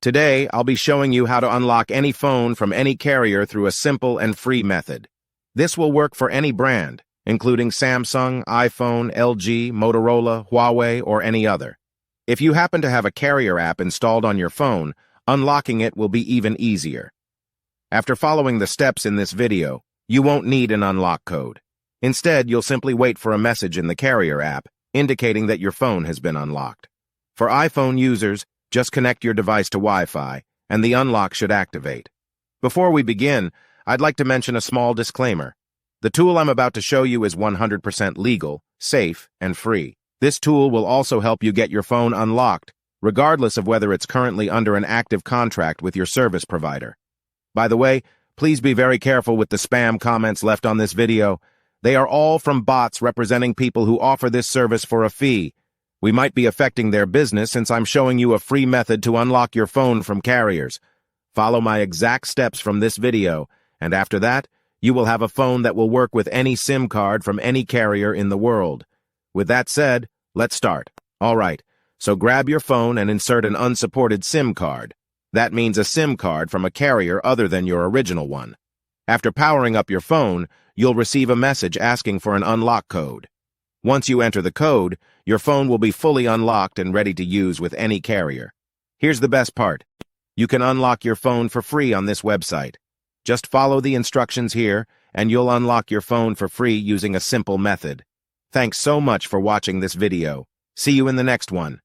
Today, I'll be showing you how to unlock any phone from any carrier through a simple and free method. This will work for any brand, including Samsung, iPhone, LG, Motorola, Huawei, or any other. If you happen to have a carrier app installed on your phone, unlocking it will be even easier. After following the steps in this video, you won't need an unlock code. Instead, you'll simply wait for a message in the carrier app indicating that your phone has been unlocked. For iPhone users, just connect your device to Wi-Fi, and the unlock should activate. Before we begin, I'd like to mention a small disclaimer. The tool I'm about to show you is 100% legal, safe, and free. This tool will also help you get your phone unlocked, regardless of whether it's currently under an active contract with your service provider. By the way, please be very careful with the spam comments left on this video. They are all from bots representing people who offer this service for a fee. We might be affecting their business since I'm showing you a free method to unlock your phone from carriers. Follow my exact steps from this video, and after that, you will have a phone that will work with any SIM card from any carrier in the world. With that said, let's start. All right, so grab your phone and insert an unsupported SIM card. That means a SIM card from a carrier other than your original one. After powering up your phone, you'll receive a message asking for an unlock code. Once you enter the code, your phone will be fully unlocked and ready to use with any carrier. Here's the best part. You can unlock your phone for free on this website. Just follow the instructions here, and you'll unlock your phone for free using a simple method. Thanks so much for watching this video. See you in the next one.